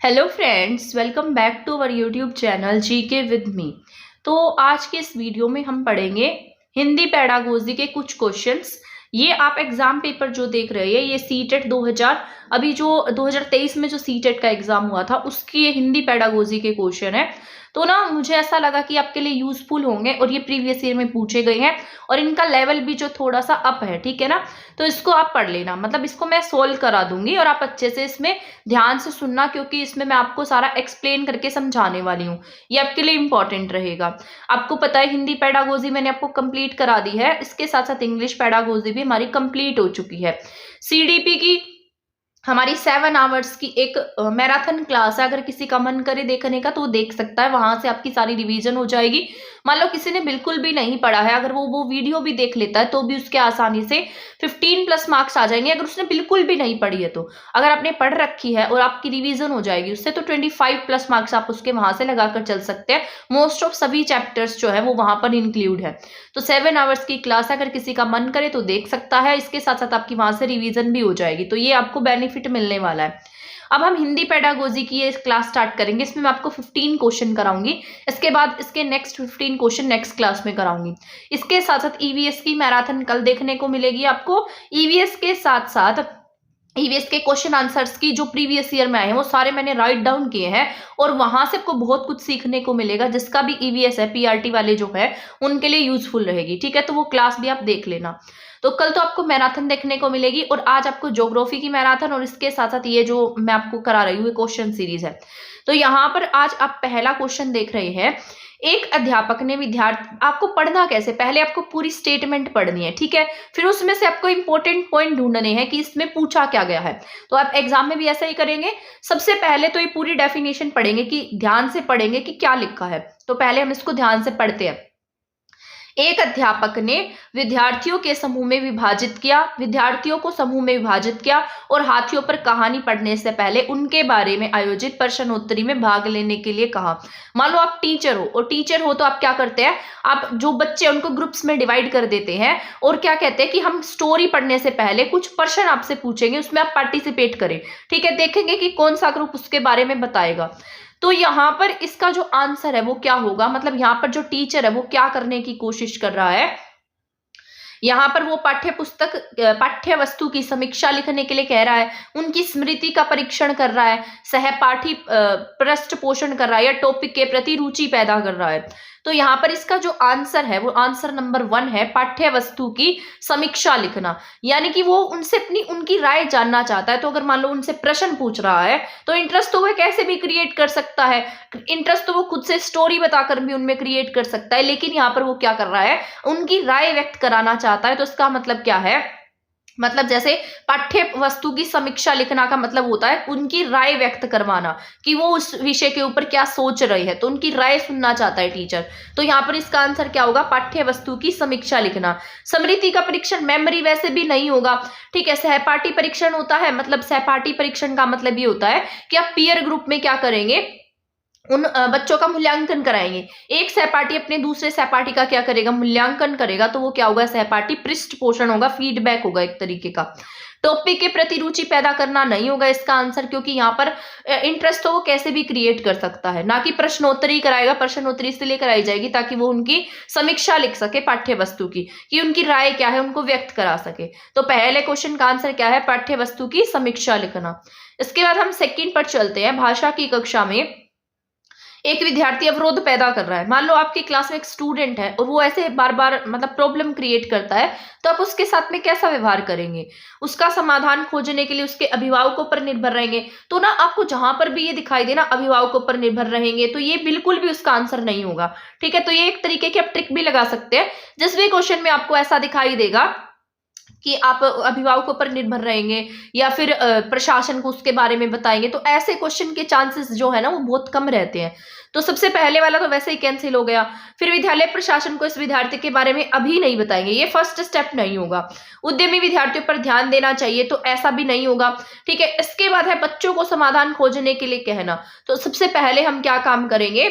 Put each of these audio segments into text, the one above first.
Hello friends, welcome back to our YouTube channel GK with me. तो आज के इस वीडियो में हम पढ़ेंगे हिंदी पेडागोजी के कुछ क्वेश्चंस। ये आप एग्जाम पेपर जो देख रहे हैं ये सीटेट 2000 अभी जो 2023 में जो सीटेट का एग्जाम हुआ था उसकी ये हिंदी पेडागोजी के क्वेश्चन है। तो ना मुझे ऐसा लगा कि आपके लिए यूजफुल होंगे और ये प्रीवियस ईयर में पूछे गए हैं और इनका लेवल भी जो थोड़ा सा अप है, ठीक है ना। तो इसको आप पढ़ लेना, मतलब इसको मैं सोल्व करा दूंगी और आप अच्छे से इसमें ध्यान से सुनना, क्योंकि इसमें मैं आपको सारा एक्सप्लेन करके समझाने वाली हूँ। ये आपके लिए इंपॉर्टेंट रहेगा। आपको पता है हिंदी पेडागोजी मैंने आपको कंप्लीट करा दी है, इसके साथ साथ इंग्लिश पेडागोजी भी हमारी कंप्लीट हो चुकी है। सीडीपी की हमारी 7 आवर्स की एक मैराथन क्लास है। अगर किसी का मन करे देखने का तो वो देख सकता है, वहां से आपकी सारी रिवीजन हो जाएगी। मान लो किसी ने बिल्कुल भी नहीं पढ़ा है, अगर वो वीडियो भी देख लेता है तो भी उसके आसानी से 15 प्लस मार्क्स आ जाएंगे। अगर उसने बिल्कुल भी नहीं पढ़ी है तो अगर आपने पढ़ रखी है और आपकी रिवीजन हो जाएगी उससे, तो 25 प्लस मार्क्स आप उसके वहां से लगाकर चल सकते हैं। मोस्ट ऑफ सभी चैप्टर्स जो है वो वहां पर इंक्लूड है। तो 7 आवर्स की क्लास अगर किसी का मन करे तो देख सकता है, इसके साथ साथ आपकी वहां से रिवीजन भी हो जाएगी, तो ये आपको बेनिफिट मिलने वाला है। अब हम हिंदी पेडागोजी की ये क्लास स्टार्ट करेंगे। इसमें मैं आपको 15 क्वेश्चन कराऊंगी, इसके बाद इसके नेक्स्ट 15 क्वेश्चन नेक्स्ट क्लास में कराऊंगी। इसके साथ साथ ईवीएस की मैराथन कल देखने को मिलेगी आपको। ईवीएस के साथ साथ ईवीएस के क्वेश्चन आंसर्स की जो प्रीवियस ईयर में आए हैं वो सारे मैंने राइट डाउन किए हैं और वहां से आपको बहुत कुछ सीखने को मिलेगा। जिसका भी ईवीएस है, पीआरटी वाले जो है उनके लिए यूजफुल रहेगी, ठीक है। तो वो क्लास भी आप देख लेना। तो कल तो आपको मैराथन देखने को मिलेगी और आज आपको ज्योग्राफी की मैराथन और इसके साथ साथ ये जो मैं आपको करा रही हूँ क्वेश्चन सीरीज है। तो यहाँ पर आज आप पहला क्वेश्चन देख रहे हैं। एक अध्यापक ने विद्यार्थी, आपको पढ़ना कैसे, पहले आपको पूरी स्टेटमेंट पढ़नी है, ठीक है। फिर उसमें से आपको इंपॉर्टेंट पॉइंट ढूंढने हैं कि इसमें पूछा क्या गया है। तो आप एग्जाम में भी ऐसा ही करेंगे। सबसे पहले तो ये पूरी डेफिनेशन पढ़ेंगे, कि ध्यान से पढ़ेंगे कि क्या लिखा है। तो पहले हम इसको ध्यान से पढ़ते हैं। एक अध्यापक ने विद्यार्थियों के समूह में विभाजित किया, विद्यार्थियों को समूह में विभाजित किया और हाथियों पर कहानी पढ़ने से पहले उनके बारे में आयोजित प्रश्नोत्तरी में भाग लेने के लिए कहा। मान लो आप टीचर हो, और टीचर हो तो आप क्या करते हैं, आप जो बच्चे उनको ग्रुप्स में डिवाइड कर देते हैं और क्या कहते हैं कि हम स्टोरी पढ़ने से पहले कुछ प्रश्न आपसे पूछेंगे, उसमें आप पार्टिसिपेट करें, ठीक है। देखेंगे कि कौन सा ग्रुप उसके बारे में बताएगा। तो यहाँ पर इसका जो आंसर है वो क्या होगा, मतलब यहाँ पर जो टीचर है वो क्या करने की कोशिश कर रहा है। यहाँ पर वो पाठ्य वस्तु की समीक्षा लिखने के लिए कह रहा है, उनकी स्मृति का परीक्षण कर रहा है, सहपाठी पृष्ठ पोषण कर रहा है या टॉपिक के प्रति रुचि पैदा कर रहा है। तो यहाँ पर इसका जो आंसर है वो आंसर नंबर 1 है, पाठ्य वस्तु की समीक्षा लिखना। यानी कि वो उनसे उनकी राय जानना चाहता है। तो अगर मान लो उनसे प्रश्न पूछ रहा है तो इंटरेस्ट तो वो कैसे भी क्रिएट कर सकता है, इंटरेस्ट तो वो खुद से स्टोरी बताकर भी उनमें क्रिएट कर सकता है, लेकिन यहाँ पर वो क्या कर रहा है, उनकी राय व्यक्त कराना चाहता है। तो इसका मतलब क्या है, मतलब जैसे पाठ्य वस्तु की समीक्षा लिखना का मतलब होता है उनकी राय व्यक्त करवाना, कि वो उस विषय के ऊपर क्या सोच रहे हैं, तो उनकी राय सुनना चाहता है टीचर। तो यहाँ पर इसका आंसर क्या होगा, पाठ्य वस्तु की समीक्षा लिखना। स्मृति का परीक्षण, मेमोरी वैसे भी नहीं होगा, ठीक है। सहपाठी परीक्षण होता है, मतलब सहपाठी परीक्षण का मतलब ये होता है कि आप पीयर ग्रुप में क्या करेंगे, उन बच्चों का मूल्यांकन कराएंगे। एक सहपाठी अपने दूसरे सहपाठी का क्या करेगा, मूल्यांकन करेगा। तो वो क्या होगा, सहपाठी पृष्ठ पोषण होगा, फीडबैक होगा एक तरीके का। टॉपिक के प्रति रुचि पैदा करना नहीं होगा इसका आंसर, क्योंकि यहाँ पर इंटरेस्ट तो वो कैसे भी क्रिएट कर सकता है, ना कि प्रश्नोत्तरी कराएगा। प्रश्नोत्तरी इसलिए कराई जाएगी ताकि वो उनकी समीक्षा लिख सके पाठ्य वस्तु की, कि उनकी राय क्या है उनको व्यक्त करा सके। तो पहले क्वेश्चन का आंसर क्या है, पाठ्य वस्तु की समीक्षा लिखना। इसके बाद हम सेकंड पर चलते हैं। भाषा की कक्षा में एक विद्यार्थी अवरोध पैदा कर रहा है। मान लो आपकी क्लास में एक स्टूडेंट है और वो ऐसे बार बार मतलब प्रॉब्लम क्रिएट करता है, तो आप उसके साथ में कैसा व्यवहार करेंगे, उसका समाधान खोजने के लिए उसके अभिभावकों पर निर्भर रहेंगे। तो ना आपको जहां पर भी ये दिखाई दे ना अभिभावकों पर निर्भर रहेंगे, तो ये बिल्कुल भी उसका आंसर नहीं होगा, ठीक है। तो ये एक तरीके की आप ट्रिक भी लगा सकते हैं। जिस भी क्वेश्चन में आपको ऐसा दिखाई देगा कि आप अभिभावकों पर निर्भर रहेंगे या फिर प्रशासन को उसके बारे में बताएंगे, तो ऐसे क्वेश्चन के चांसेस जो है ना वो बहुत कम रहते हैं। तो सबसे पहले वाला तो वैसे ही कैंसिल हो गया। फिर विद्यालय प्रशासन को इस विद्यार्थी के बारे में अभी नहीं बताएंगे, ये फर्स्ट स्टेप नहीं होगा। उद्यमी विद्यार्थियों पर ध्यान देना चाहिए, तो ऐसा भी नहीं होगा, ठीक है। इसके बाद है बच्चों को समाधान खोजने के लिए कहना। तो सबसे पहले हम क्या काम करेंगे,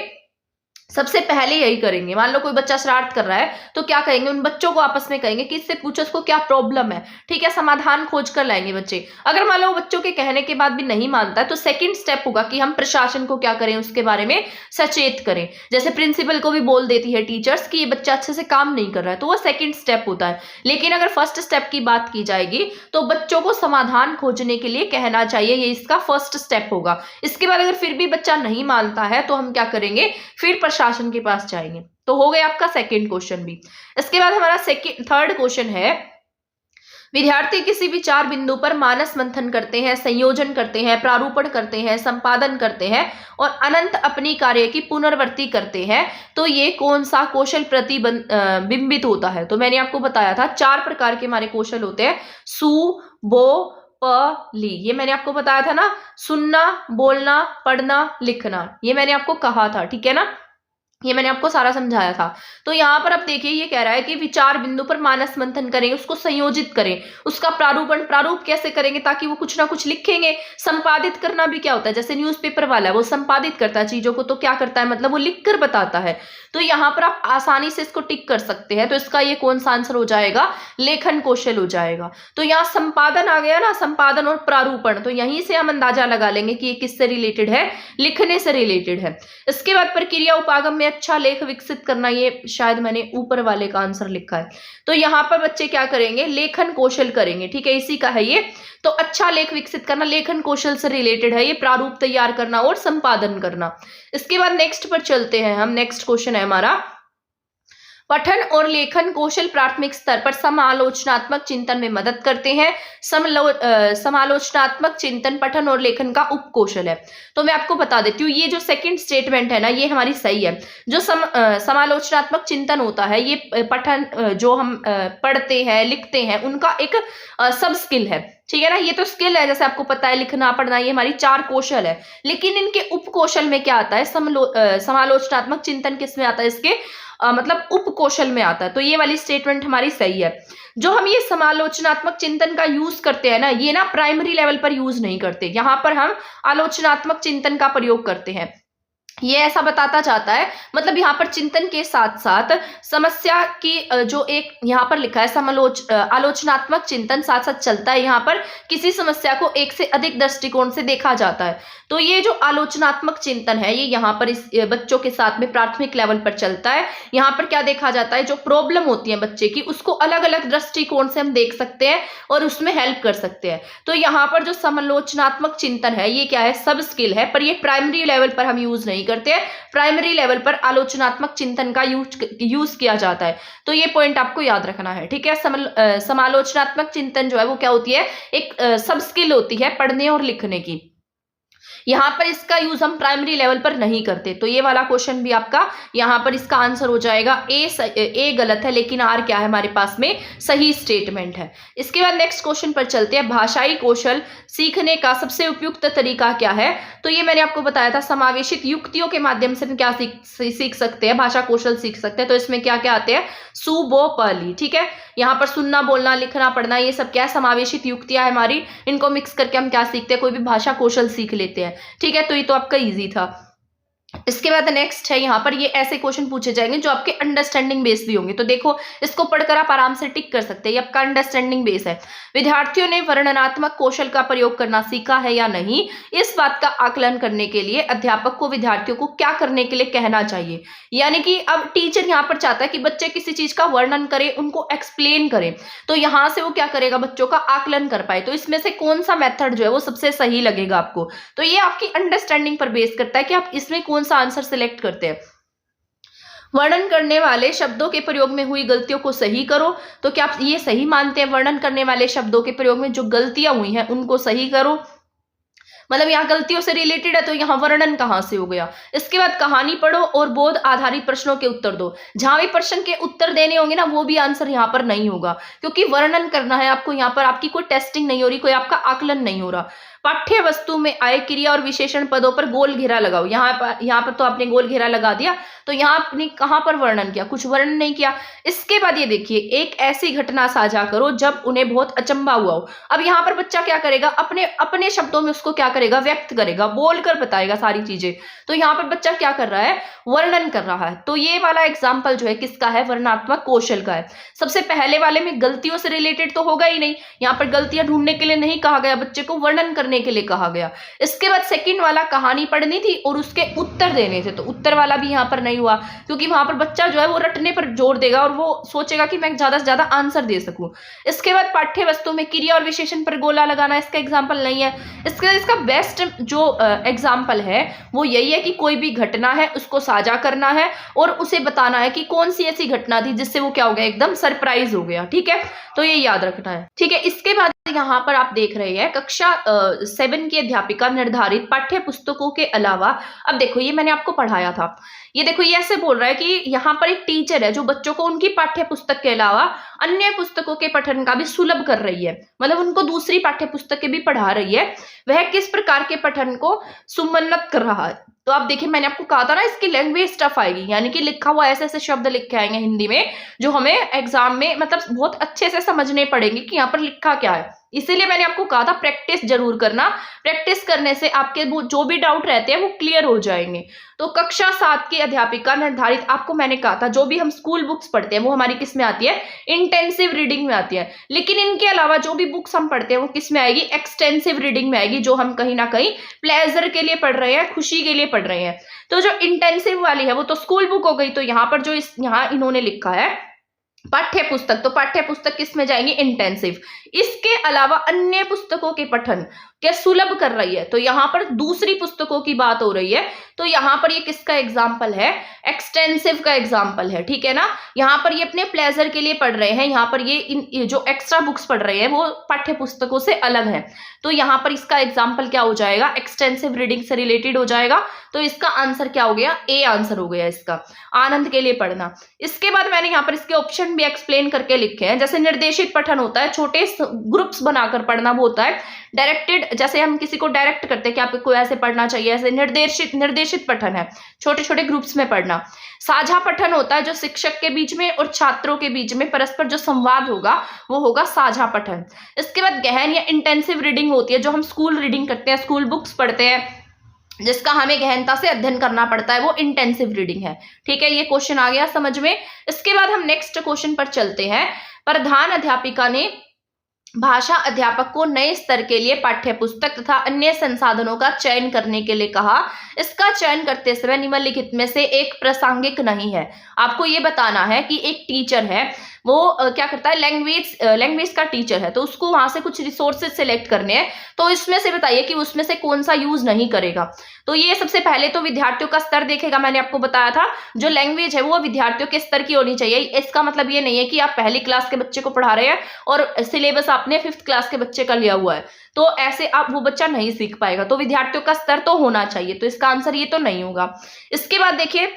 सबसे पहले यही करेंगे। मान लो कोई बच्चा शरारत कर रहा है तो क्या कहेंगे, उन बच्चों को आपस में कहेंगे कि इससे पूछो उसको क्या प्रॉब्लम है, ठीक है, समाधान खोज कर लाएंगे बच्चे। अगर मान लो बच्चों के कहने के बाद भी नहीं मानता है तो सेकंड स्टेप होगा कि हम प्रशासन को क्या करें, उसके बारे में सचेत करें। जैसे प्रिंसिपल को भी बोल देती है टीचर्स कि ये बच्चा अच्छे से काम नहीं कर रहा है, तो वो सेकंड स्टेप होता है। लेकिन अगर फर्स्ट स्टेप की बात की जाएगी तो बच्चों को समाधान खोजने के लिए कहना चाहिए, ये इसका फर्स्ट स्टेप होगा। इसके बाद अगर फिर भी बच्चा नहीं मानता है तो हम क्या करेंगे, फिर प्रशासन के पास जाएंगे। तो हो गया आपका सेकंड क्वेश्चन भी। इसके बाद हमारा थर्ड क्वेश्चन है, विद्यार्थी किसी विचार बिंदु पर मानस मंथन करते हैं, संयोजन करते हैं, प्रारूपण करते हैं, संपादन करते हैं और अनंत अपनी कार्य की पुनरावृत्ति करते हैं, तो ये कौन सा कौशल प्रतिबिंबित होता है। तो मैंने आपको बताया था 4 प्रकार के हमारे कौशल होते हैं, सु, बो, प, ली। ये मैंने आपको बताया था ना, सुनना, बोलना, पढ़ना, लिखना, ये मैंने आपको कहा था, ठीक है ना, ये मैंने आपको सारा समझाया था। तो यहाँ पर अब देखिए ये कह रहा है कि विचार बिंदु पर मानस मंथन करेंगे, उसको संयोजित करें, उसका प्रारूप कैसे करेंगे, ताकि वो कुछ ना कुछ लिखेंगे। संपादित करना भी क्या होता है, जैसे न्यूज़पेपर वाला है वो संपादित करता है चीजों को, तो क्या करता है, मतलब वो लिख कर बताता है। तो यहाँ पर आप आसानी से इसको टिक कर सकते हैं। तो इसका ये कौन सा आंसर हो जाएगा, लेखन कौशल हो जाएगा। तो यहाँ संपादन आ गया ना, संपादन और प्रारूपण, तो यहीं से हम अंदाजा लगा लेंगे कि ये किससे रिलेटेड है, लिखने से रिलेटेड है। इसके बाद प्रक्रिया उपागम में अच्छा लेख विकसित करना, ये शायद मैंने ऊपर वाले का आंसर लिखा है। तो यहाँ पर बच्चे क्या करेंगे, लेखन कौशल करेंगे, ठीक है, इसी का है ये। तो अच्छा लेख विकसित करना लेखन कौशल से रिलेटेड है, ये प्रारूप तैयार करना और संपादन करना। इसके बाद नेक्स्ट पर चलते हैं हम। नेक्स्ट क्वेश्चन है हमारा, पठन और लेखन कौशल प्राथमिक स्तर पर समालोचनात्मक चिंतन में मदद करते हैं। समालोचनात्मक चिंतन पठन और लेखन का उप कौशल है। तो मैं आपको बता देती हूँ, ये जो सेकंड स्टेटमेंट है ना, ये हमारी सही है। जो समालोचनात्मक चिंतन होता है, ये पठन जो हम पढ़ते हैं, लिखते हैं, उनका एक सब स्किल है, ठीक है ना। ये तो स्किल है, जैसे आपको पता है लिखना पढ़ना, ये हमारी 4 कौशल है। लेकिन इनके उप कौशल में क्या आता है, समालोचनात्मक चिंतन किस में आता है, इसके मतलब उप कौशल में आता है। तो ये वाली स्टेटमेंट हमारी सही है। जो हम ये समालोचनात्मक चिंतन का यूज करते हैं ना, ये ना प्राइमरी लेवल पर यूज नहीं करते, यहाँ पर हम आलोचनात्मक चिंतन का प्रयोग करते हैं। ये ऐसा बताता जाता है, मतलब यहाँ पर चिंतन के साथ साथ समस्या की जो एक यहाँ पर लिखा है आलोचनात्मक चिंतन साथ साथ चलता है। यहाँ पर किसी समस्या को एक से अधिक दृष्टिकोण से देखा जाता है। तो ये जो आलोचनात्मक चिंतन है, ये यहाँ पर इस बच्चों के साथ में प्राथमिक लेवल पर चलता है। यहाँ पर क्या देखा जाता है, जो प्रॉब्लम होती है बच्चे की, उसको अलग अलग दृष्टिकोण से हम देख सकते हैं और उसमें हेल्प कर सकते हैं। तो यहाँ पर जो समालोचनात्मक चिंतन है, ये क्या है, सब स्किल है, पर ये प्राइमरी लेवल पर हम यूज नहीं करते हैं। प्राइमरी लेवल पर आलोचनात्मक चिंतन का यूज किया जाता है। तो ये पॉइंट आपको याद रखना है, ठीक है। समालोचनात्मक चिंतन जो है वो क्या होती है, एक सब स्किल होती है पढ़ने और लिखने की। यहाँ पर इसका यूज हम प्राइमरी लेवल पर नहीं करते। तो ये वाला क्वेश्चन भी आपका यहाँ पर इसका आंसर हो जाएगा ए गलत है, लेकिन आर क्या है हमारे पास में सही स्टेटमेंट है। इसके बाद नेक्स्ट क्वेश्चन पर चलते हैं, भाषाई कौशल सीखने का सबसे उपयुक्त तरीका क्या है। तो ये मैंने आपको बताया था, समावेशित युक्तियों के माध्यम से हम क्या सीख सकते हैं, भाषा कौशल सीख सकते हैं। तो इसमें क्या क्या आते हैं, सु, बो, प, ली, ठीक है। यहाँ पर सुनना, बोलना, लिखना, पढ़ना, ये सब क्या है, समावेशित युक्तियां है हमारी। इनको मिक्स करके हम क्या सीखते हैं, कोई भी भाषा कौशल सीख लेते हैं, ठीक है। तो ये तो आपका इजी था। इसके बाद नेक्स्ट है, यहाँ पर ये ऐसे क्वेश्चन पूछे जाएंगे जो आपके अंडरस्टैंडिंग बेस भी होंगे। तो देखो, इसको पढ़कर आप आराम से टिक कर सकते हैं, ये आपका अंडरस्टैंडिंग बेस है। विद्यार्थियों ने वर्णनात्मक कौशल का प्रयोग करना सीखा है या नहीं, इस बात का आकलन करने के लिए अध्यापक को विद्यार्थियों को क्या करने के लिए कहना चाहिए। यानी कि अब टीचर यहाँ पर चाहता है कि बच्चे किसी चीज का वर्णन करें, उनको एक्सप्लेन करें, तो यहाँ से वो क्या करेगा, बच्चों का आकलन कर पाए। तो इसमें से कौन सा मेथड जो है वो सबसे सही लगेगा आपको। तो ये आपकी अंडरस्टैंडिंग पर बेस करता है कि आप इसमें कौन सा आंसर सिलेक्ट करते हैं। वर्णन करने वाले शब्दों के प्रयोग में हुई गलतियों को सही करो। तो क्या आप ये सही मानते हैं, वर्णन करने वाले शब्दों के प्रयोग में जो गलतियां हुई हैं उनको सही करो। मतलब यहाँ गलतियों से रिलेटेड है, तो यहाँ वर्णन कहाँ से हो गया। इसके बाद कहानी पढ़ो और बोध आधारित प्रश्नों के उत्तर दो। जहां भी प्रश्न के उत्तर देने होंगे ना, वो भी आंसर यहाँ पर नहीं होगा, क्योंकि वर्णन करना है आपको। यहाँ पर आपकी कोई टेस्टिंग नहीं हो रही, कोई आपका आकलन नहीं हो रहा। पाठ्य वस्तु में आए क्रिया और विशेषण पदों पर गोल घेरा लगाओ। यहाँ पर तो आपने गोल घेरा लगा दिया, तो यहाँ आपने कहाँ पर वर्णन किया, कुछ वर्णन नहीं किया। इसके बाद ये देखिए, एक ऐसी घटना साझा करो जब उन्हें बहुत अचंभा हुआ हो। अब यहाँ पर बच्चा क्या करेगा, अपने अपने शब्दों में उसको क्या करेगा, व्यक्त करेगा, बोलकर बताएगा सारी चीजें। तो यहाँ पर बच्चा क्या कर रहा है, वर्णन कर रहा है। तो ये वाला एग्जाम्पल जो है किसका है, वर्णनात्मक कौशल का है। सबसे पहले वाले में गलतियों से रिलेटेड तो होगा ही नहीं, यहाँ पर गलतियां ढूंढने के लिए नहीं कहा गया, बच्चे को वर्णन करने के लिए कहा गया। इसके बाद सेकंड वाला कहानी पढ़नी थी और उसके उत्तर देने थे, तो उत्तर वाला भी यहाँ पर नहीं हुआ, क्योंकि वहां पर बच्चा जो है वो रटने पर जोर देगा और वो सोचेगा कि मैं ज्यादा से ज्यादा आंसर दे सकूं। इसके बाद पाठ्य वस्तु में क्रिया और विशेषण पर गोला लगाना, इसका एग्जाम्पल नहीं है। इसका बेस्ट जो एग्जाम्पल है वो यही है कि कोई भी घटना है उसको साझा करना है और उसे बताना है कि कौन सी ऐसी घटना थी जिससे वो क्या हो गया, एकदम सरप्राइज हो गया। ठीक है, तो ये याद रखना है। ठीक है, इसके बाद यहाँ पर आप देख रहे हैं कक्षा 7 की अध्यापिका निर्धारित पाठ्य पुस्तकों के अलावा, अब देखो ये मैंने आपको पढ़ाया था, ये देखो ये ऐसे बोल रहा है कि यहाँ पर एक टीचर है जो बच्चों को उनकी पाठ्य पुस्तक के अलावा अन्य पुस्तकों के पठन का भी सुलभ कर रही है, मतलब उनको दूसरी पाठ्य पुस्तकें भी पढ़ा रही है। वह किस प्रकार के पठन को सुमन्नत कर रहा है। तो आप देखिए, मैंने आपको कहा था ना, इसकी लैंग्वेज टफ आएगी, यानी कि लिखा हुआ ऐसे ऐसे शब्द लिखे आएंगे हिंदी में जो हमें एग्जाम में मतलब बहुत अच्छे से समझने पड़ेंगे कि यहाँ पर लिखा क्या है। इसीलिए मैंने आपको कहा था प्रैक्टिस जरूर करना, प्रैक्टिस करने से आपके जो भी डाउट रहते हैं वो क्लियर हो जाएंगे। तो कक्षा 7 की अध्यापिका निर्धारित, आपको मैंने कहा था जो भी हम स्कूल बुक्स पढ़ते हैं वो हमारी किस में आती है, इंटेंसिव रीडिंग में आती है। लेकिन इनके अलावा जो भी बुक्स हम पढ़ते हैं वो किस में आएगी, एक्सटेंसिव रीडिंग में आएगी, जो हम कहीं ना कहीं प्लेजर के लिए पढ़ रहे हैं, खुशी के लिए पढ़ रहे हैं। तो जो इंटेंसिव वाली है वो तो स्कूल बुक हो गई। तो यहाँ पर जो यहाँ इन्होंने लिखा है पाठ्य पुस्तक, तो पाठ्य पुस्तक किस में जाएंगे, इंटेंसिव। इसके अलावा अन्य पुस्तकों के पठन क्या सुलभ कर रही है, तो यहाँ पर दूसरी पुस्तकों की बात हो रही है। तो यहाँ पर ये किसका एग्जाम्पल है, एक्सटेंसिव का एग्जाम्पल है। ठीक है ना, यहाँ पर ये अपने प्लेजर के लिए पढ़ रहे हैं, यहाँ पर ये जो एक्स्ट्रा बुक्स पढ़ रहे हैं वो पाठ्य पुस्तकों से अलग है। तो यहाँ पर इसका एग्जाम्पल क्या हो जाएगा, एक्सटेंसिव रीडिंग से रिलेटेड हो जाएगा। तो इसका आंसर क्या हो गया, ए आंसर हो गया इसका, आनंद के लिए पढ़ना। इसके बाद मैंने यहाँ पर इसके ऑप्शन भी एक्सप्लेन करके लिखे हैं। जैसे निर्देशित पठन होता है, छोटे ग्रुप्स बनाकर पढ़ना वो होता है। डायरेक्टेड, जैसे हम किसी को डायरेक्ट करते हैं कि आपको ऐसे पढ़ना चाहिए, ऐसे निर्देशित पठन है, छोटे छोटे ग्रुप्स में पढ़ना। साझा पठन होता है जो शिक्षक के बीच में और छात्रों के बीच में परस्पर जो संवाद होगा वो होगा साझा पठन। इसके बाद गहन या इंटेंसिव रीडिंग होती है, जो हम स्कूल रीडिंग करते हैं, स्कूल बुक्स पढ़ते हैं, जिसका हमें गहनता से अध्ययन करना पड़ता है, वो इंटेंसिव रीडिंग है। ठीक है, ये क्वेश्चन आ गया समझ में। इसके बाद हम नेक्स्ट क्वेश्चन पर चलते हैं। प्रधान अध्यापिका ने भाषा अध्यापक को नए स्तर के लिए पाठ्य पुस्तक तथा अन्य संसाधनों का चयन करने के लिए कहा। इसका चयन करते समय निम्नलिखित में से एक प्रासंगिक नहीं है। आपको ये बताना है कि एक टीचर है, वो क्या करता है, लैंग्वेज का टीचर है, तो उसको वहां से कुछ रिसोर्सेज सिलेक्ट करने हैं। तो इसमें से बताइए कि उसमें से कौन सा यूज नहीं करेगा। तो ये सबसे पहले तो विद्यार्थियों का स्तर देखेगा। मैंने आपको बताया था जो लैंग्वेज है वो विद्यार्थियों के स्तर की होनी चाहिए। इसका मतलब ये नहीं है कि आप पहली क्लास के बच्चे को पढ़ा रहे हैं और सिलेबस आपने 5th क्लास के बच्चे का लिया हुआ है, तो ऐसे आप वो बच्चा नहीं सीख पाएगा। तो विद्यार्थियों का स्तर तो होना चाहिए, तो इसका आंसर ये तो नहीं होगा। इसके बाद देखिए,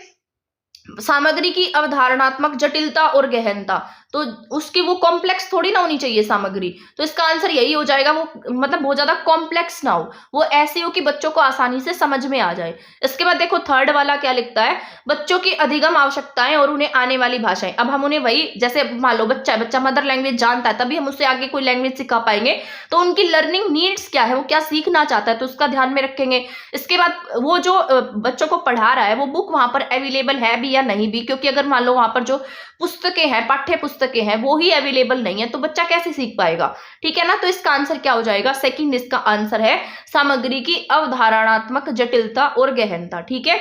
सामग्री की अवधारणात्मक जटिलता और गहनता, तो उसकी वो कॉम्प्लेक्स थोड़ी ना होनी चाहिए सामग्री। तो इसका आंसर यही हो जाएगा, वो मतलब बहुत ज्यादा कॉम्प्लेक्स ना हो, वो ऐसी हो कि बच्चों को आसानी से समझ में आ जाए। इसके बाद देखो थर्ड वाला क्या लिखता है, बच्चों की अधिगम आवश्यकताएं और उन्हें आने वाली भाषाएं। अब हम उन्हें वही, जैसे मान लो बच्चा मदर लैंग्वेज जानता है तभी हम उससे आगे कोई लैंग्वेज सिखा पाएंगे। तो उनकी लर्निंग नीड्स क्या है, वो क्या सीखना चाहता है, तो उसका ध्यान में रखेंगे। इसके बाद वो जो बच्चों को पढ़ा रहा है वो बुक वहां पर अवेलेबल है भी या नहीं भी, क्योंकि अगर मान लो वहां पर जो पुस्तकें हैं, पाठ्य पुस्तकें हैं, वो ही अवेलेबल नहीं है, तो बच्चा कैसे सीख पाएगा। ठीक है ना, तो इसका आंसर क्या हो जाएगा, सेकंड इसका आंसर है सामग्री की अवधारणात्मक जटिलता और गहनता। ठीक है,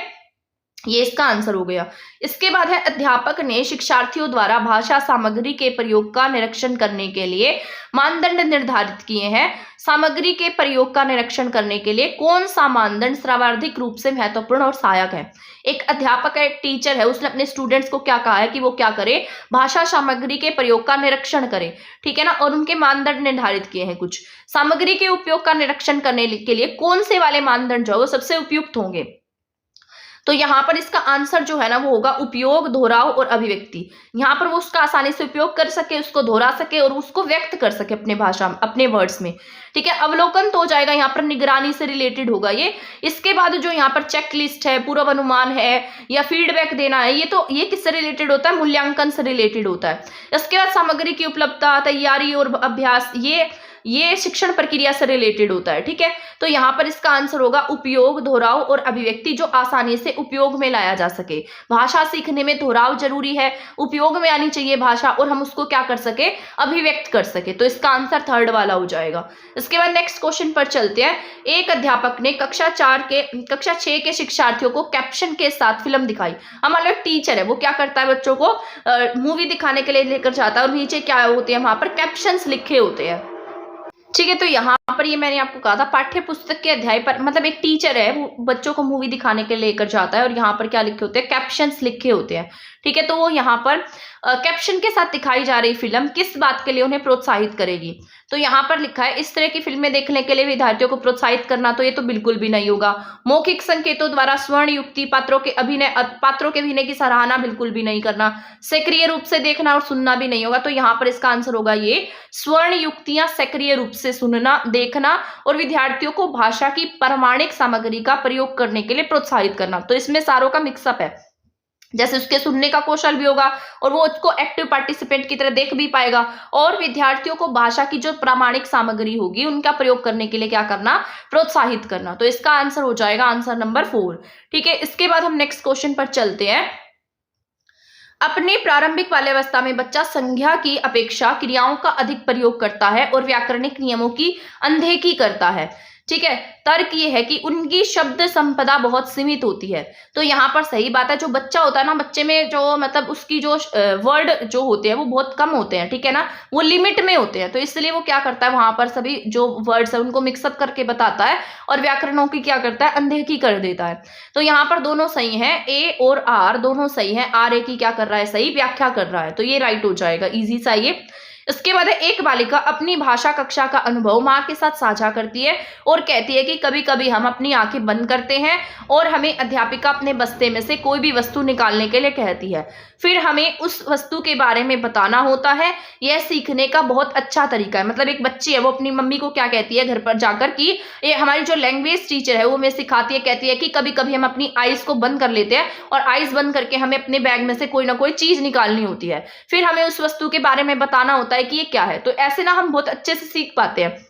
ये इसका आंसर हो गया। इसके बाद है अध्यापक ने शिक्षार्थियों द्वारा भाषा सामग्री के प्रयोग का निरीक्षण करने के लिए मानदंड निर्धारित किए हैं। सामग्री के प्रयोग का निरीक्षण करने के लिए कौन सा मानदंड सर्वाधिक रूप से महत्वपूर्ण और सहायक है। एक अध्यापक है, एक टीचर है, उसने अपने स्टूडेंट्स को क्या कहा है कि वो क्या करे, भाषा सामग्री के प्रयोग का निरीक्षण करे। ठीक है ना, और उनके मानदंड निर्धारित किए हैं कुछ। सामग्री के उपयोग का निरीक्षण करने के लिए कौन से वाले मानदंड जो है वो सबसे उपयुक्त होंगे। तो यहाँ पर इसका आंसर जो है ना वो होगा उपयोग, दोहराव और अभिव्यक्ति। यहाँ पर वो उसका आसानी से उपयोग कर सके, उसको दोहरा सके और उसको व्यक्त कर सके अपने भाषा में, अपने वर्ड्स में। ठीक है, अवलोकन तो हो जाएगा, यहाँ पर निगरानी से रिलेटेड होगा ये। इसके बाद जो यहाँ पर चेकलिस्ट है, पूर्व अनुमान है या फीडबैक देना है, ये किससे रिलेटेड होता है? मूल्यांकन से रिलेटेड होता है। इसके बाद सामग्री की उपलब्धता, तैयारी और अभ्यास, ये शिक्षण प्रक्रिया से रिलेटेड होता है। ठीक है, तो यहाँ पर इसका आंसर होगा उपयोग, दोहराव और अभिव्यक्ति, जो आसानी से उपयोग में लाया जा सके। भाषा सीखने में दोहराव जरूरी है, उपयोग में आनी चाहिए भाषा, और हम उसको क्या कर सके? अभिव्यक्त कर सके। तो इसका आंसर थर्ड वाला हो जाएगा। इसके बाद नेक्स्ट क्वेश्चन पर चलते हैं। एक अध्यापक ने कक्षा 6 के शिक्षार्थियों को कैप्शन के साथ फिल्म दिखाई। हमारा टीचर है वो क्या करता है? बच्चों को मूवी दिखाने के लिए लेकर जाता है, और नीचे क्या होते हैं? वहां पर कैप्शंस लिखे होते हैं। ठीक है, तो यहाँ पर ये मैंने आपको कहा था पाठ्य पुस्तक के अध्याय पर, मतलब एक टीचर है वो बच्चों को मूवी दिखाने के लिए लेकर जाता है, और यहाँ पर क्या लिखे होते हैं? कैप्शंस लिखे होते हैं। ठीक है, तो वो यहाँ पर कैप्शन के साथ दिखाई जा रही फिल्म किस बात के लिए उन्हें प्रोत्साहित करेगी? तो यहाँ पर लिखा है इस तरह की फिल्में देखने के लिए विद्यार्थियों को प्रोत्साहित करना, तो ये तो बिल्कुल भी नहीं होगा। मौखिक संकेतों द्वारा स्वर्ण युक्ति, पात्रों के अभिनय की सराहना बिल्कुल भी नहीं करना। सक्रिय रूप से देखना और सुनना भी नहीं होगा। तो यहाँ पर इसका आंसर होगा ये स्वर्ण युक्तियां सक्रिय रूप से सुनना, देखना और विद्यार्थियों को भाषा की प्रामाणिक सामग्री का प्रयोग करने के लिए प्रोत्साहित करना। तो इसमें सारों का मिक्सअप है, जैसे उसके सुनने का कौशल भी होगा और वो उसको एक्टिव पार्टिसिपेंट की तरह देख भी पाएगा, और विद्यार्थियों को भाषा की जो प्रामाणिक सामग्री होगी उनका प्रयोग करने के लिए क्या करना? प्रोत्साहित करना। तो इसका आंसर हो जाएगा आंसर नंबर 4। ठीक है, इसके बाद हम नेक्स्ट क्वेश्चन पर चलते हैं। अपने प्रारंभिक बाल्यावस्था में बच्चा संज्ञा की अपेक्षा क्रियाओं का अधिक प्रयोग करता है और व्याकरणिक नियमों की अनदेखी करता है। ठीक है, तर्क ये है कि उनकी शब्द संपदा बहुत सीमित होती है। तो यहाँ पर सही बात है, जो बच्चा होता है ना, बच्चे में जो मतलब उसकी जो वर्ड जो होते हैं वो बहुत कम होते हैं। ठीक है ना, वो लिमिट में होते हैं, तो इसलिए वो क्या करता है? वहां पर सभी जो वर्ड्स है उनको मिक्सअप करके बताता है और व्याकरणों की क्या करता है? अनदेखी कर देता है। तो यहाँ पर दोनों सही है, ए और आर दोनों सही है। आर ए की क्या कर रहा है? सही व्याख्या कर रहा है, तो ये राइट हो जाएगा। इजी सा ये। इसके बाद एक बालिका अपनी भाषा कक्षा का अनुभव माँ के साथ साझा करती है और कहती है कि कभी कभी हम अपनी आंखें बंद करते हैं और हमें अध्यापिका अपने बस्ते में से कोई भी वस्तु निकालने के लिए कहती है, फिर हमें उस वस्तु के बारे में बताना होता है। यह सीखने का बहुत अच्छा तरीका है। मतलब एक बच्ची है वो अपनी मम्मी को क्या कहती है घर पर जाकर कि ये हमारी जो लैंग्वेज टीचर है वो हमें सिखाती है, कहती है कि कभी कभी हम अपनी आईज को बंद कर लेते हैं और आईज बंद करके हमें अपने बैग में से कोई ना कोई चीज निकालनी होती है, फिर हमें उस वस्तु के बारे में बताना होता है कि ये क्या है। तो ऐसे ना हम बहुत अच्छे से सीख पाते हैं।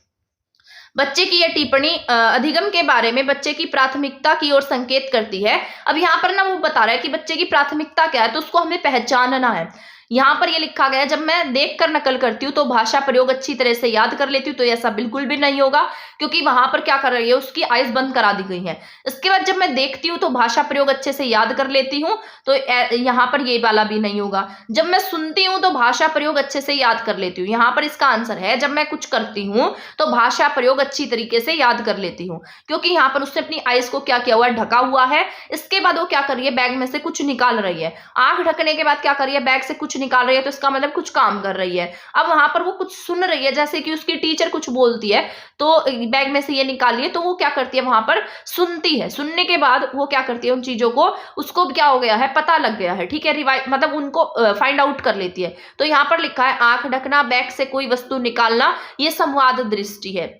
बच्चे की यह टिप्पणी अधिगम के बारे में बच्चे की प्राथमिकता की ओर संकेत करती है। अब यहाँ पर ना वो बता रहा है कि बच्चे की प्राथमिकता क्या है, तो उसको हमें पहचानना है। यहाँ पर ये लिखा गया है जब मैं देखकर नकल करती हूँ तो भाषा प्रयोग अच्छी तरह से याद कर लेती हूँ, तो ऐसा बिल्कुल भी नहीं होगा क्योंकि वहां पर क्या कर रही है, उसकी आइज बंद करा दी गई है। इसके बाद जब मैं देखती हूँ तो भाषा प्रयोग अच्छे से याद कर लेती हूँ, तो यहाँ पर ये वाला भी नहीं होगा। जब मैं सुनती हूँ तो भाषा प्रयोग अच्छे से याद कर लेती हूँ, यहाँ पर इसका आंसर है जब मैं कुछ करती हूँ तो भाषा प्रयोग अच्छी तरीके से याद कर लेती हूँ, क्योंकि यहाँ पर उसने अपनी आइज को क्या किया हुआ है, ढका हुआ है। इसके बाद वो क्या कर रही है, बैग में से कुछ निकाल रही है। आंख ढकने के बाद क्या कर रही है, बैग से कुछ निकाल रही है, तो इसका मतलब कुछ काम कर रही है। अब वहां पर वो कुछ सुन रही है, जैसे कि उसकी टीचर कुछ बोलती है तो बैग में से ये निकालिए, तो वो क्या करती है, वहां पर सुनती है। सुनने के बाद वो क्या करती है, उन चीजों को उसको क्या हो गया है, पता लग गया है। ठीक है, मतलब उनको फाइंड आउट कर लेती है। तो यहाँ पर लिखा है आंख ढकना, बैग से कोई वस्तु निकालना, ये संवाद दृष्टि है,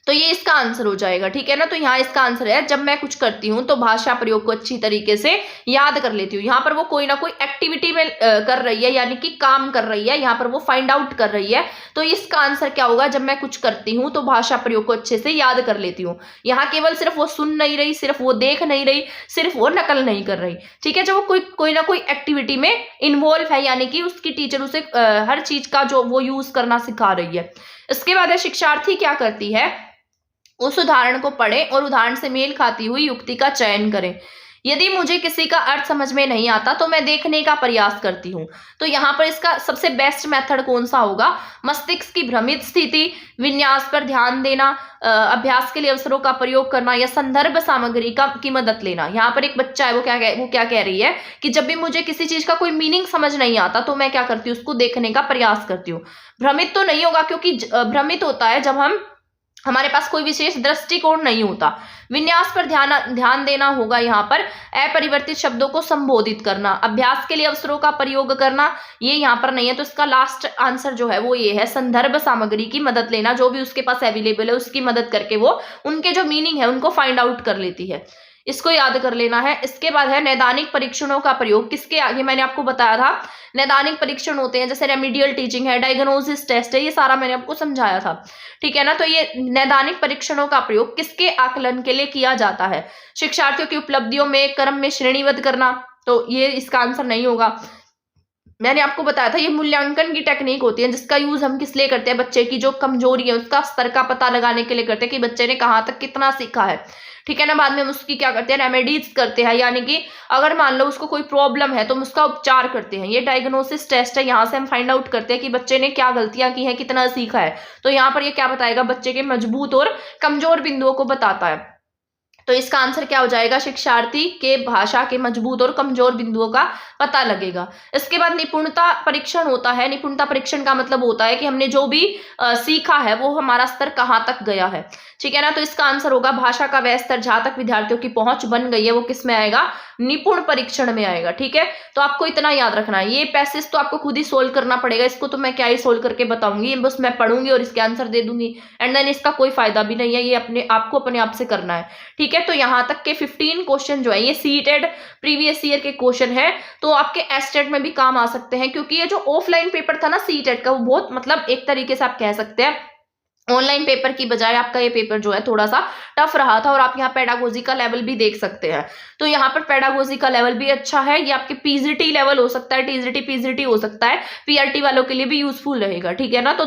तो ये इसका आंसर हो जाएगा। ठीक है ना, तो यहाँ इसका आंसर है जब मैं कुछ करती हूँ तो भाषा प्रयोग को अच्छी तरीके से याद कर लेती हूँ। यहाँ पर वो कोई ना कोई एक्टिविटी में कर रही है, यानी कि काम कर रही है, यहाँ पर वो फाइंड आउट कर रही है। तो इसका आंसर क्या होगा, जब मैं कुछ करती हूँ तो भाषा प्रयोग को अच्छे से याद कर लेती हूँ। यहाँ केवल सिर्फ वो सुन नहीं रही, सिर्फ वो देख नहीं रही, सिर्फ वो नकल नहीं कर रही। ठीक है, जब वो कोई ना कोई एक्टिविटी में इन्वॉल्व है, यानी कि उसकी टीचर उसे हर चीज का जो वो यूज करना सिखा रही है। इसके बाद शिक्षार्थी क्या करती है, उस उदाहरण को पढ़ें और उदाहरण से मेल खाती हुई युक्ति का चयन करें। यदि मुझे किसी का अर्थ समझ में नहीं आता तो मैं देखने का प्रयास करती हूँ। तो यहाँ पर इसका सबसे बेस्ट मेथड कौन सा होगा, मस्तिष्क की भ्रमित स्थिति, विन्यास पर ध्यान देना, अभ्यास के लिए अवसरों का प्रयोग करना या संदर्भ सामग्री की मदद लेना। यहाँ पर एक बच्चा है, वो क्या कह रही है कि जब भी मुझे किसी चीज का कोई मीनिंग समझ नहीं आता तो मैं क्या करती हूँ, उसको देखने का प्रयास करती हूँ। भ्रमित तो नहीं होगा, क्योंकि भ्रमित होता है जब हम हमारे पास कोई विशेष दृष्टिकोण नहीं होता। विन्यास पर ध्यान देना होगा। यहाँ पर अपरिवर्तित शब्दों को संबोधित करना, अभ्यास के लिए अवसरों का प्रयोग करना, ये यहाँ पर नहीं है। तो इसका लास्ट आंसर जो है वो ये है, संदर्भ सामग्री की मदद लेना, जो भी उसके पास अवेलेबल है उसकी मदद करके वो उनके जो मीनिंग है उनको फाइंड आउट कर लेती है। इसको याद कर लेना है। इसके बाद है नैदानिक परीक्षणों का प्रयोग। किसके आगे मैंने आपको बताया था, नैदानिक परीक्षण होते हैं, जैसे रेमेडियल टीचिंग है, डायग्नोसिस टेस्ट है, ये सारा मैंने आपको समझाया था, ठीक है ना। तो ये नैदानिक परीक्षणों का प्रयोग किसके आकलन के लिए किया जाता है, शिक्षार्थियों की उपलब्धियों में क्रम में श्रेणीबद्ध करना, तो ये इसका आंसर नहीं होगा। मैंने आपको बताया था ये मूल्यांकन की टेक्निक होती है, जिसका यूज हम किस लिए करते हैं, बच्चे की जो कमजोरी है उसका स्तर का पता लगाने के लिए करते हैं कि बच्चे ने कहाँ तक कितना सीखा है, ठीक है ना। बाद में हम उसकी क्या करते हैं, रेमेडीज करते हैं, यानी कि अगर मान लो उसको कोई प्रॉब्लम है तो हम उसका उपचार करते हैं। ये डायग्नोसिस टेस्ट है, यहाँ से हम फाइंड आउट करते हैं कि बच्चे ने क्या गलतियां की हैं, कितना सीखा है। तो यहाँ पर ये क्या बताएगा, बच्चे के मजबूत और कमजोर बिंदुओं को बताता है। तो इसका आंसर क्या हो जाएगा, शिक्षार्थी के भाषा के मजबूत और कमजोर बिंदुओं का पता लगेगा। इसके बाद निपुणता परीक्षण होता है। निपुणता परीक्षण का मतलब होता है कि हमने जो भी सीखा है वो हमारा स्तर कहाँ तक गया है, ठीक है ना। तो इसका आंसर होगा भाषा का वह स्तर जहां तक विद्यार्थियों की पहुंच बन गई है वो किस में आएगा, निपुण परीक्षण में आएगा, ठीक है। तो आपको इतना याद रखना है। ये पैसेज तो आपको खुद ही सोल्व करना पड़ेगा, इसको तो मैं क्या ही सोल्व करके बताऊंगी, बस मैं पढ़ूंगी और इसके आंसर दे दूंगी, एंड देन इसका कोई फायदा भी नहीं है। ये आपको अपने आप से करना है, ठीक है। तो यहाँ तक के 15 क्वेश्चन जो है ये सीटेड प्रीवियस ईयर के क्वेश्चन है, तो आपके एस्टेट में भी काम आ सकते हैं, क्योंकि ये जो ऑफलाइन पेपर था ना सीटेड का, वो बहुत मतलब एक तरीके से आप कह सकते हैं ऑनलाइन पेपर की बजाय आपका ये पेपर जो है थोड़ा सा टफ रहा था। और आप यहाँ पेडागोजी का लेवल भी देख सकते हैं। तो यहाँ पर पेडागोजी का लेवल भी अच्छा है। ये आपके पीजीटी लेवल हो सकता है, टीजीटी पीजीटी हो सकता है, पीआरटी वालों के लिए भी यूजफुल रहेगा, ठीक है ना। तो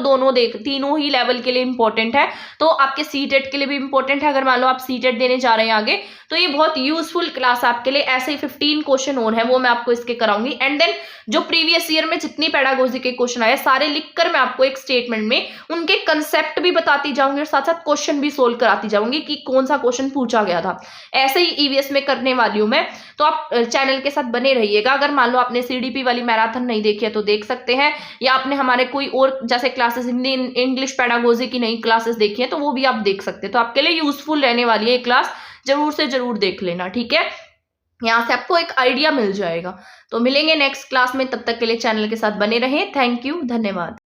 तीनों ही लेवल के लिए इंपॉर्टेंट है। तो आपके सीटेट के लिए भी इंपॉर्टेंट है। अगर मान लो आप सीटेट देने जा रहे हैं आगे, तो ये बहुत यूजफुल क्लास आपके लिए। ऐसे ही 15 क्वेश्चन और है वो मैं आपको इसके कराऊंगी। एंड देन जो प्रीवियस ईयर में जितनी पेडागोजी के क्वेश्चन आए सारे लिखकर मैं आपको एक स्टेटमेंट में उनके कंसेप्ट भी बताती जाऊंगी और साथ साथ क्वेश्चन भी सोल्व कराती जाऊंगी कि कौन सा क्वेश्चन पूछा गया था। ऐसे ही ईवीएस में करने वाली हूं मैं, तो आप चैनल के साथ बने रहिएगा। अगर मान लो आपने सीडीपी वाली मैराथन नहीं देखी है तो देख सकते हैं, या आपने हमारे कोई और जैसे क्लासेस हिंदी इंग्लिश पेडागोजी की नई क्लासेस देखी है तो वो भी आप देख सकते हैं। तो आपके लिए यूजफुल रहने वाली है ये क्लास, जरूर से जरूर देख लेना, ठीक है। यहाँ से आपको एक आइडिया मिल जाएगा। तो मिलेंगे नेक्स्ट क्लास में, तब तक के लिए चैनल के साथ बने रहें। थैंक यू, धन्यवाद।